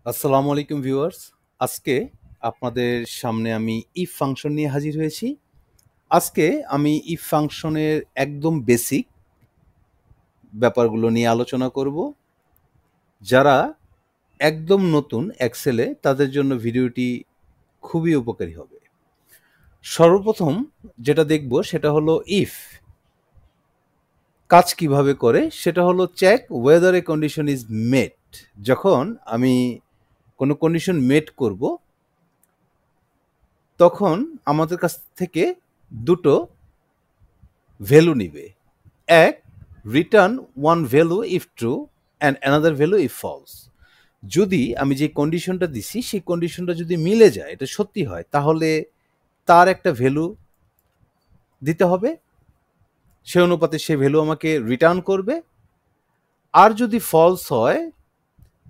আসসালামু আলাইকুম ভিউয়ার্স। আজকে আপনাদের সামনে আমি ইফ ফাংশন নিয়ে হাজির হয়েছি। আজকে আমি ইফ ফাংশনের একদম বেসিক ব্যাপারগুলো নিয়ে আলোচনা করব। যারা একদম নতুন এক্সেলে তাদের জন্য ভিডিওটি খুবই উপকারী হবে। সর্বপ্রথম যেটা দেখব সেটা হলো ইফ কাজ কিভাবে করে, সেটা হলো check whether a condition is met. যখন আমি কোনো কন্ডিশন মেট করব তখন আমাদের কাছ থেকে দুটো ভ্যালু নিবে। এক, return one value if true and another value if false. যদি আমি যে কন্ডিশনটা দিছি সেই কন্ডিশনটা যদি মিলে যায়, এটা সত্যি হয়, তাহলে তার একটা ভ্যালু দিতে হবে, সে অনুপাতে সে ভ্যালু আমাকে রিটার্ন করবে। আর যদি ফলস হয়,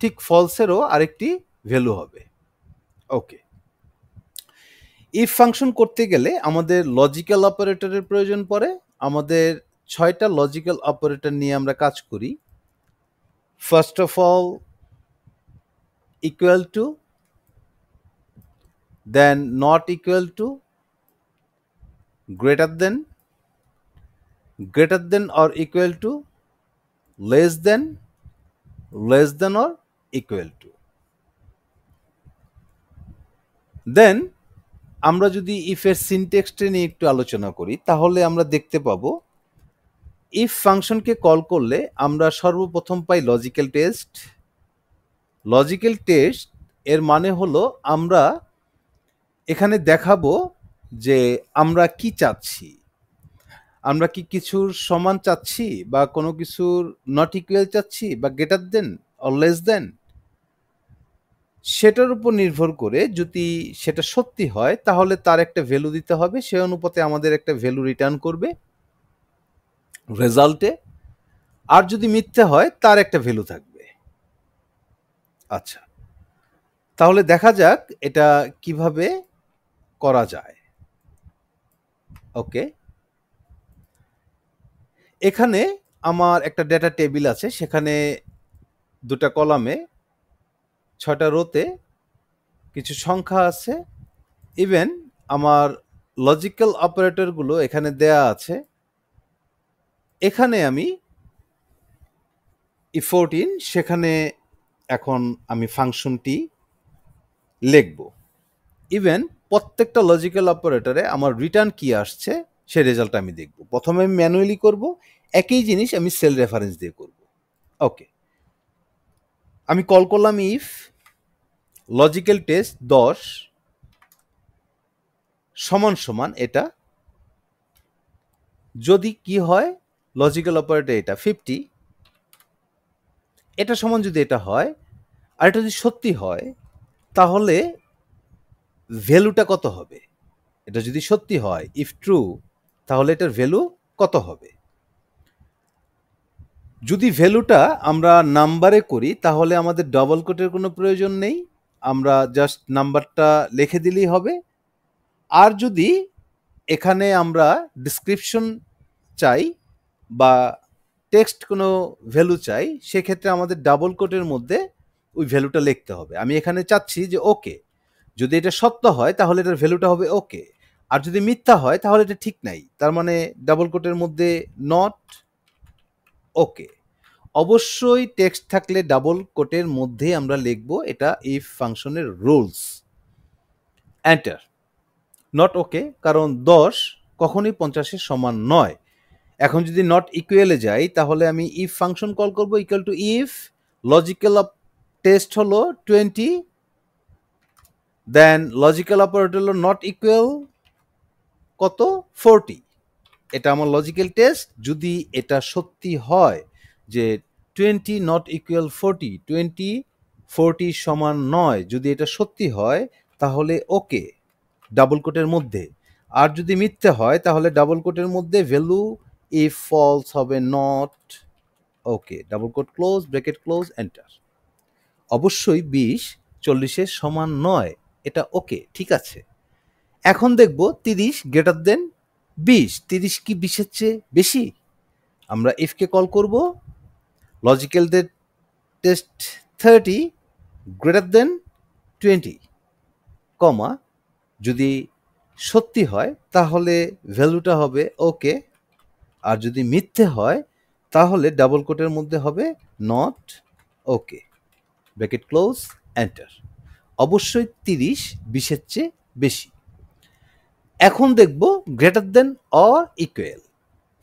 ঠিক ফলসেরও আরেকটি ভ্যালু হবে। ওকে, ইফ ফাংশন করতে গেলে আমাদের লজিক্যাল অপারেটরের প্রয়োজন পড়ে। আমাদের 6টা লজিক্যাল অপারেটর নিয়ে আমরা কাজ করি। First of all, equal to, then not equal to, greater than or equal to, less than or equal to. দেন আমরা যদি ইফের সিনট্যাক্সটা নিয়ে একটু আলোচনা করি, তাহলে আমরা দেখতে পাবো ইফ ফাংশনকে কল করলে আমরা সর্বপ্রথম পাই লজিক্যাল টেস্ট। লজিক্যাল টেস্ট এর মানে হলো আমরা এখানে দেখাবো যে আমরা কি চাচ্ছি। আমরা কি কিছুর সমান চাচ্ছি, বা কোনো কিছুর নট ইকুয়াল চাচ্ছি, বা greater than or less than. সেটার উপর নির্ভর করে যদি সেটা সত্যি হয় তাহলে তার একটা ভ্যালু দিতে হবে, সে অনুপাতে আমাদের একটা ভ্যালু রিটার্ন করবে রেজাল্টে। আর যদি মিথ্যে হয় তার একটা ভ্যালু থাকবে। আচ্ছা, তাহলে দেখা যাক এটা কিভাবে করা যায়। ওকে, এখানে আমার একটা ডেটা টেবিল আছে, সেখানে দুটা কলামে 6টা রোতে কিছু সংখ্যা আছে। ইভেন আমার লজিক্যাল অপারেটরগুলো এখানে দেয়া আছে। এখানে আমি E14, সেখানে এখন আমি ফাংশনটি লিখব। ইভেন প্রত্যেকটা লজিক্যাল অপারেটরে আমার রিটার্ন কি আসছে সে রেজাল্ট আমি দেখব। প্রথমে আমি ম্যানুয়ালি করব, একই জিনিস আমি সেল রেফারেন্স দিয়ে করব। ওকে, আমি কল করলাম ইফ লজিক্যাল টেস্ট 10 সমান সমান এটা। যদি কি হয়, লজিক্যাল অপারেটর এটা 50, এটা সমান যদি এটা হয়, আর এটা যদি সত্যি হয়, তাহলে ভ্যালুটা কত হবে? এটা যদি সত্যি হয়, ইফ ট্রু, তাহলে এটার ভ্যালু কত হবে? যদি ভ্যালুটা আমরা নাম্বারে করি তাহলে আমাদের ডবল কোটের কোনো প্রয়োজন নেই, আমরা জাস্ট নাম্বারটা লিখে দিলেই হবে। আর যদি এখানে আমরা ডিসক্রিপশন চাই বা টেক্সট কোনো ভ্যালু চাই, সেক্ষেত্রে আমাদের ডাবল কোটের মধ্যে ওই ভ্যালুটা লিখতে হবে। আমি এখানে চাচ্ছি যে ওকে, যদি এটা সত্য হয় তাহলে এটার ভ্যালুটা হবে ওকে, আর যদি মিথ্যা হয় তাহলে এটা ঠিক নাই, তার মানে ডাবল কোটের মধ্যে নট ওকে। অবশ্যই টেক্সট থাকলে ডাবল কোটের মধ্যে আমরা লিখব, এটা ইফ ফাংশনের রুলস। এন্টার। নট ওকে, কারণ 10 কখনোই 50-এর সমান নয়। এখন যদি নট ইকুয়ালে যাই তাহলে আমি ইফ ফাংশন কল করব, equal to if logical test হলো 20, দেন লজিক্যাল অপারেটর হলো নট ইকুয়াল কত 40। এটা আমার লজিক্যাল টেস্ট। যদি এটা সত্যি হয় যে 20 নট ইকুয়াল 40, 20 40 সমান নয়, যদি এটা সত্যি হয় তাহলে ওকে ডাবল কোটের মধ্যে। আর যদি মিথ্যে হয় তাহলে ডাবল কোটের মধ্যে ভ্যালু ইফ ফলস হবে not okay, double quote close, bracket close, enter. অবশ্যই 20 40-এর সমান নয়, এটা ওকে, ঠিক আছে। এখন দেখব 30 গ্রেটার দেন 20, 30 কি 20-এর চেয়ে বেশি? আমরা ইফকে কল করব, লজিক্যাল টেস্ট 30 গ্রেটার দেন 20, কমা যদি সত্যি হয় তাহলে ভ্যালুটা হবে ওকে, আর যদি মিথ্যে হয় তাহলে ডাবল কোটের মধ্যে হবে not okay, bracket close, enter. অবশ্যই 30 20-এর চেয়ে বেশি। এখন দেখব greater than or equal.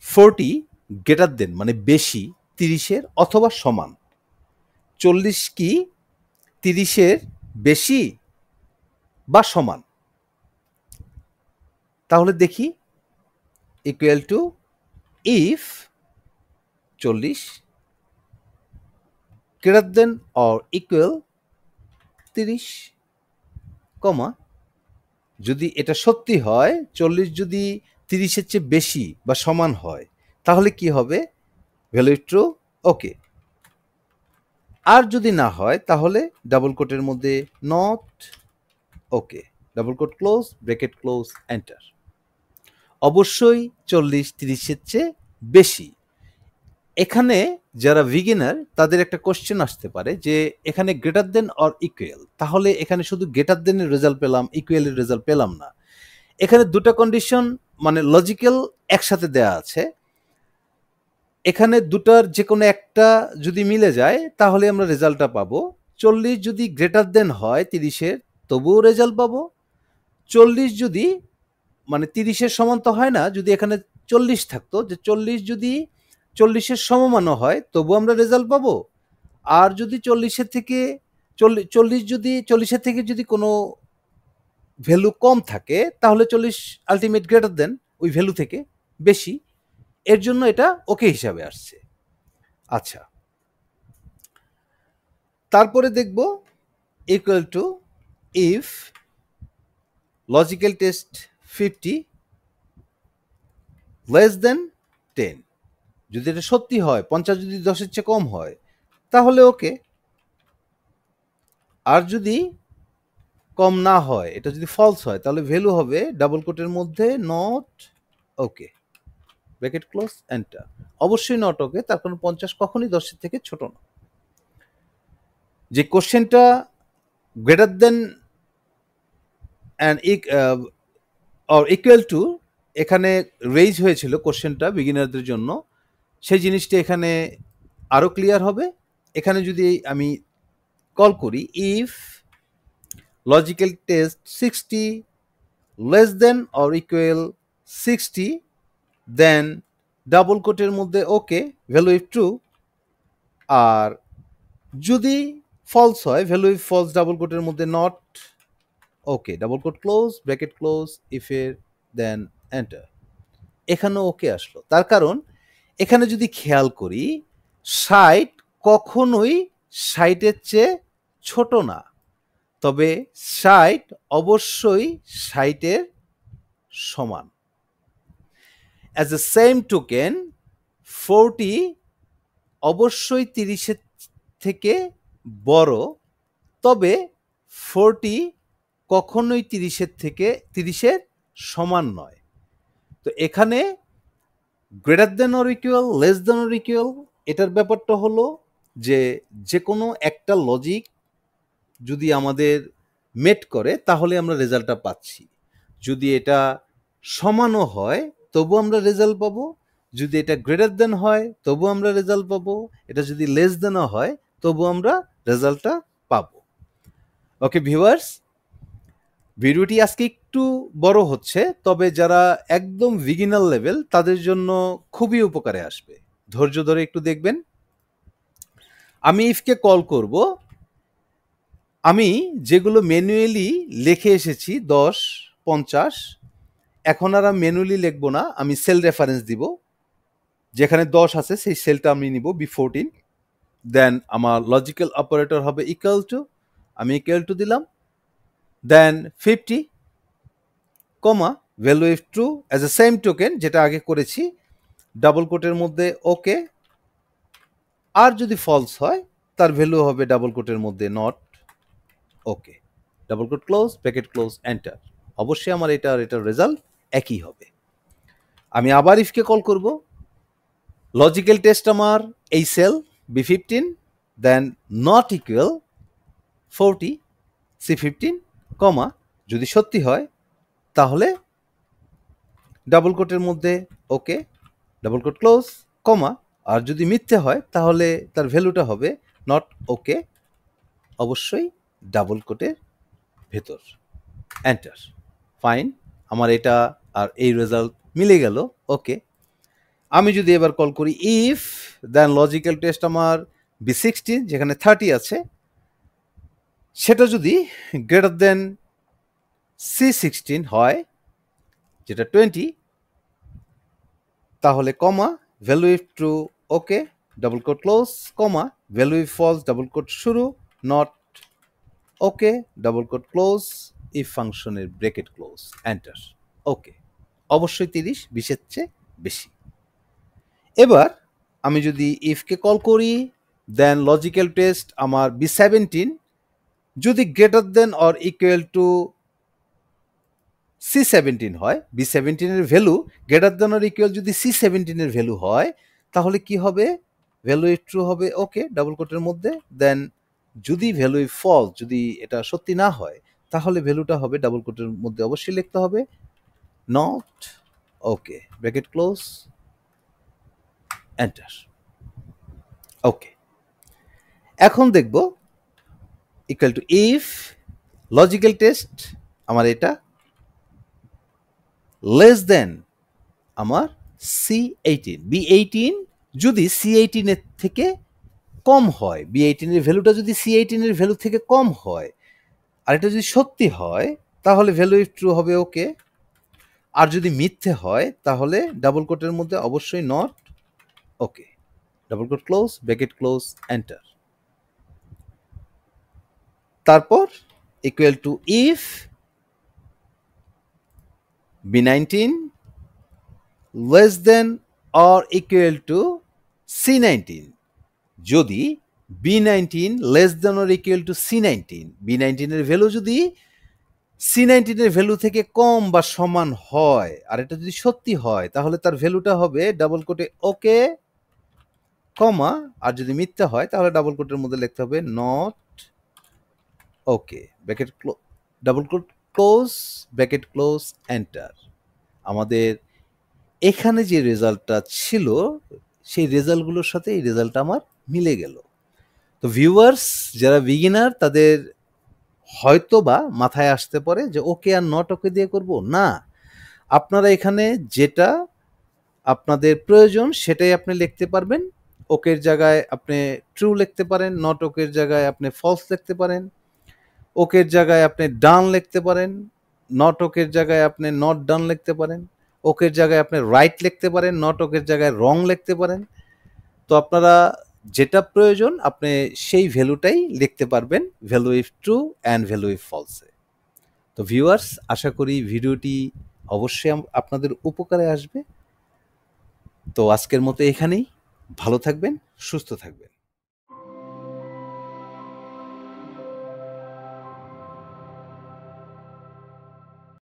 40 greater than মানে বেশি 30-এর অথবা সমান। 40 কি 30-এর বেশি বা সমান? তাহলে দেখি, equal to if 40 greater than or equal 30, কমা যদি এটা সত্যি হয় 40 যদি 30-এর চেয়ে বেশি বা সমান হয় তাহলে কি হবে? ভ্যালু ট্রু ওকে। আর যদি না হয় তাহলে ডাবল কোটের মধ্যে not okay, double quote close, bracket close, enter. অবশ্যই 40 30-এর চেয়ে বেশি। এখানে যারা বিগিনার তাদের একটা কোশ্চেন আসতে পারে যে এখানে গ্রেটার দেন অর ইকুয়াল, তাহলে এখানে শুধু গ্রেটার দেনের রেজাল্ট পেলাম, ইকুয়ালের রেজাল্ট পেলাম না। এখানে দুটো কন্ডিশন মানে লজিক্যাল একসাথে দেয়া আছে। এখানে দুটার যে কোনো একটা যদি মিলে যায় তাহলে আমরা রেজাল্টটা পাবো। 40 যদি গ্রেটার দেন হয় 30-এর তবুও রেজাল্ট পাবো। 40 যদি মানে 30-এর সমান তো হয় না, যদি এখানে 40 থাকতো, যে 40 যদি 40-এর সমমানও হয় তবু আমরা রেজাল্ট পাবো। আর যদি 40-এর থেকে 40 যদি 40-এর থেকে যদি কোনো ভ্যালু কম থাকে তাহলে 40 আলটিমেট গ্রেটার দেন ওই ভ্যালু থেকে বেশি, এর জন্য এটা ওকে হিসাবে আসছে। আচ্ছা, তারপরে দেখব equal to if logical test 50 less than 10, যদি এটা সত্যি হয় 50 যদি 10-এর চেয়ে কম হয় তাহলে ওকে, আর যদি কম না হয় এটা যদি ফলস হয় তাহলে ভ্যালু হবে ডাবল কোটের মধ্যে not okay, bracket close, enter. অবশ্যই নট ওকে, তার কারণ 50 কখনই 10-এর থেকে ছোট না। যে কোশ্চেনটা greater than and or equal two এখানে রেইজ হয়েছিল কোশ্চেনটা বিগিনারদের জন্য, সেই জিনিসটা এখানে আরও ক্লিয়ার হবে। এখানে যদি আমি কল করি if logical test 60 less than or equal 60 then double কোটের মধ্যে ওকে, ভ্যালু ইফ ট্রু। আর যদি ফলস হয় ভ্যালু ইফ ফলস, ডাবল কোটের মধ্যে not okay, double quote close, bracket close, ইফের দেন এন্টার। এখানেও ওকে আসলো, তার কারণ এখানে যদি খেয়াল করি 60 কখনোই 60-এর চেয়ে ছোট না, তবে 60 অবশ্যই 60-এর সমান। অ্যাজ এ সেম টোকেন 40 অবশ্যই 30-এর থেকে বড়, তবে 40 কখনোই 30-এর সমান নয়। তো এখানে greater than or equal, less than or equal, এটার ব্যাপারটা হলো যে কোনো একটা লজিক যদি আমাদের মেট করে তাহলে আমরা রেজাল্টটা পাচ্ছি। যদি এটা সমানও হয় তবু আমরা রেজাল্ট পাবো, যদি এটা গ্রেটার দেন হয় তবু আমরা রেজাল্ট পাবো, এটা যদি লেস দেনও হয় তবু আমরা রেজাল্টটা পাবো। ওকে ভিউয়ার্স, ভিডিওটি আজকে একটু বড় হচ্ছে, তবে যারা একদম বিগিনার লেভেল তাদের জন্য খুবই উপকারে আসবে। ধৈর্য ধরে একটু দেখবেন। আমি ইফকে কল করব। আমি যেগুলো ম্যানুয়ালি লিখে এসেছি 10 50, এখন আর আমি ম্যানুয়ালি লিখবো না, আমি সেল রেফারেন্স দিব। যেখানে 10 আছে সেই সেলটা আমি নিব B14, দেন আমার লজিক্যাল অপারেটর হবে ইকুয়াল টু, আমি ইকুয়াল টু দিলাম, then 50 comma value if true as a same token যেটা আগে করেছি, ডাবল কোটের মধ্যে ওকে, আর যদি ফলস হয় তার ভ্যালু হবে ডাবল কোটের মধ্যে not okay, double quote close, bracket close, enter. অবশ্যই আমার এটার রেজাল্ট একই হবে। আমি আবার ইফকে কল করব। লজিক্যাল টেস্ট আমার এই cell B15, then not equal 40 C15 comma যদি সত্যি হয় তাহলে ডাবল কোটের মধ্যে okay double quote close comma আর যদি মিথ্যে হয় তাহলে তার ভ্যালুটা হবে নট ওকে অবশ্যই ডাবল কোটের ভেতর এন্টার ফাইন আমার এটা আর এই রেজাল্ট মিলে গেল ওকে আমি যদি এবার কল করি ইফ দেন লজিক্যাল টেস্ট আমার B16 যেখানে 30 আছে সেটা যদি গ্রেটার দেন C16 হয় যেটা 20 তাহলে comma value if true okay double quote close comma value if false double quote শুরু not okay double quote close if ফাংশনের ব্রেকেট ক্লোজ এন্টার ওকে অবশ্যই 30 20-এর চেয়ে বেশি এবার আমি যদি ইফকে কল করি দেন লজিক্যাল টেস্ট আমার B17 যদি greater than or equal two C17 হয় B17 এর value greater than or equal যদি C17 এর ভ্যালু হয় তাহলে কি হবে ভ্যালু ইফ ট্রু হবে ওকে ডাবল কোটের মধ্যে দেন যদি ভ্যালু ইফ ফলস যদি এটা সত্যি না হয় তাহলে ভ্যালুটা হবে ডাবল কোটের মধ্যে অবশ্যই লিখতে হবে not okay bracket close enter ওকে এখন দেখব equal to if logical test আমার এটা লেস দেন আমার C18 B18 যদি C18 এর থেকে কম হয় B18 এর ভ্যালুটা যদি C18 এর ভ্যালু থেকে কম হয় আর এটা যদি সত্যি হয় তাহলে ভ্যালু ইফ ট্রু হবে ওকে আর যদি মিথ্যে হয় তাহলে ডাবল কোটের মধ্যে অবশ্যই not okay double quote close bracket close enter তারপর equal to if B19 less than or equal to C19 যদি B19 less than or equal to C19 B19 এর ভ্যালু যদি C19 এর ভ্যালু থেকে কম বা সমান হয় আর এটা যদি সত্যি হয় তাহলে তার ভ্যালুটা হবে ডাবল কোটে ওকে কমা আর যদি মিথ্যা হয় তাহলে ডাবল কোটের মধ্যে লিখতে হবে not okay bracket double quote close bracket close enter আমাদের এখানে যে রেজাল্টটা ছিল সেই রেজাল্টগুলোর সাথে এই রেজাল্টটা আমার মিলে গেল তো ভিউয়ার্স যারা বিগিনার তাদের হয়তো বা মাথায় আসতে পারে যে ওকে আর নট ওকে দিয়ে করব না আপনারা এখানে যেটা আপনাদের প্রয়োজন সেটাই আপনি লিখতে পারবেন ওকের জায়গায় আপনি ট্রু লিখতে পারেন নট ওকের জায়গায় আপনি ফলস লিখতে পারেন ওকের জায়গায় আপনি ডান লিখতে পারেন নট ওকের জায়গায় আপনি নট ডান লিখতে পারেন ওকের জায়গায় আপনি রাইট লিখতে পারেন নট ওকের জায়গায় রং লিখতে পারেন তো আপনারা যেটা প্রয়োজন আপনি সেই ভ্যালুটাই লিখতে পারবেন value if true and value if ফলসে তো ভিউয়ার্স আশা করি ভিডিওটি অবশ্যই আপনাদের উপকারে আসবে তো আজকের মতো এখানেই ভালো থাকবেন সুস্থ থাকবেন